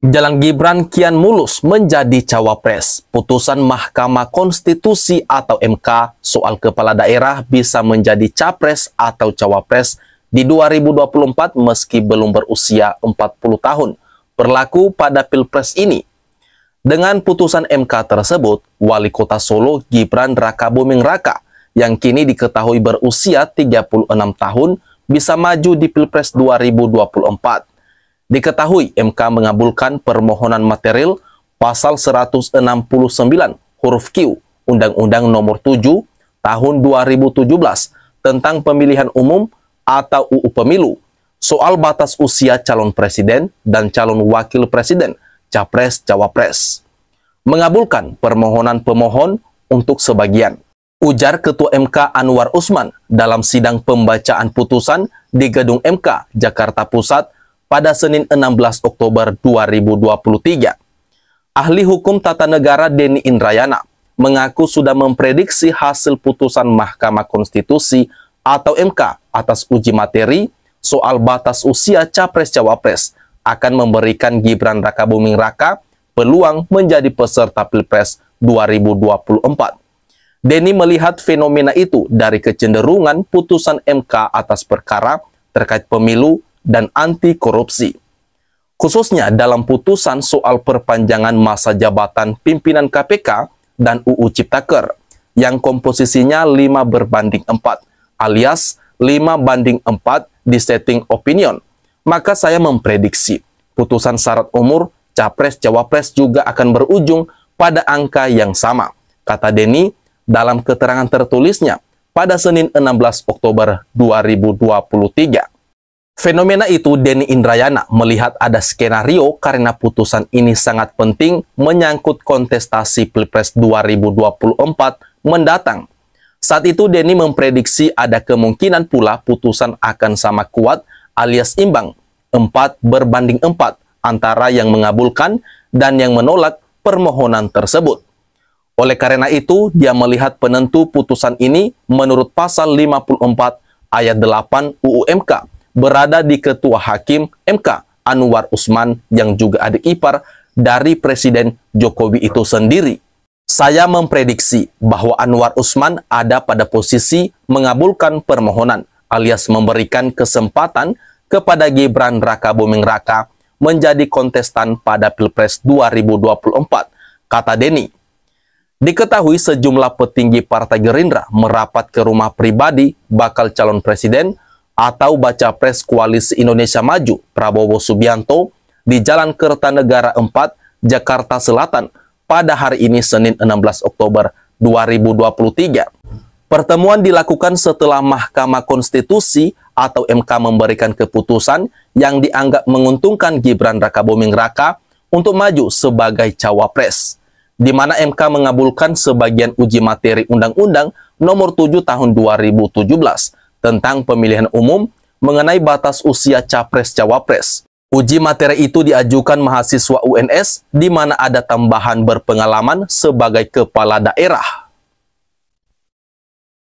Jalan Gibran kian mulus menjadi cawapres. Putusan Mahkamah Konstitusi atau MK soal kepala daerah bisa menjadi capres atau cawapres di 2024 meski belum berusia 40 tahun, berlaku pada Pilpres ini. Dengan putusan MK tersebut, Wali Kota Solo Gibran Rakabuming Raka yang kini diketahui berusia 36 tahun bisa maju di Pilpres 2024. Diketahui MK mengabulkan permohonan material pasal 169 huruf Q Undang-Undang Nomor 7 Tahun 2017 tentang Pemilihan Umum atau UU Pemilu soal batas usia calon presiden dan calon wakil presiden, capres-cawapres. Mengabulkan permohonan pemohon untuk sebagian. Ujar Ketua MK Anwar Usman dalam sidang pembacaan putusan di Gedung MK Jakarta Pusat pada Senin 16 Oktober 2023. Ahli Hukum Tata Negara Denny Indrayana mengaku sudah memprediksi hasil putusan Mahkamah Konstitusi atau MK atas uji materi soal batas usia capres-cawapres akan memberikan Gibran Rakabuming Raka peluang menjadi peserta Pilpres 2024. Denny melihat fenomena itu dari kecenderungan putusan MK atas perkara terkait pemilu dan anti korupsi. Khususnya dalam putusan soal perpanjangan masa jabatan pimpinan KPK dan UU Ciptaker yang komposisinya 5/4 alias 5/4 dissenting opinion. Maka saya memprediksi putusan syarat umur capres-cawapres juga akan berujung pada angka yang sama, kata Denny dalam keterangan tertulisnya pada Senin 16 Oktober 2023. Fenomena itu Denny Indrayana melihat ada skenario karena putusan ini sangat penting menyangkut kontestasi Pilpres 2024 mendatang. Saat itu Denny memprediksi ada kemungkinan pula putusan akan sama kuat alias imbang 4/4 antara yang mengabulkan dan yang menolak permohonan tersebut. Oleh karena itu, dia melihat penentu putusan ini menurut pasal 54 ayat 8 UU MK berada di Ketua Hakim MK Anwar Usman yang juga adik ipar dari Presiden Jokowi itu sendiri. Saya memprediksi bahwa Anwar Usman ada pada posisi mengabulkan permohonan alias memberikan kesempatan kepada Gibran Rakabuming Raka menjadi kontestan pada Pilpres 2024, kata Denny. Diketahui sejumlah petinggi Partai Gerindra merapat ke rumah pribadi bakal calon presiden atau baca pres Koalisi Indonesia Maju Prabowo Subianto di Jalan Kertanegara 4, Jakarta Selatan pada hari ini Senin 16 Oktober 2023. Pertemuan dilakukan setelah Mahkamah Konstitusi atau MK memberikan keputusan yang dianggap menguntungkan Gibran Rakabuming Raka untuk maju sebagai cawapres, di mana MK mengabulkan sebagian uji materi Undang-Undang Nomor 7 Tahun 2017 tentang pemilihan umum mengenai batas usia capres-cawapres. Uji materi itu diajukan mahasiswa UNS di mana ada tambahan berpengalaman sebagai kepala daerah.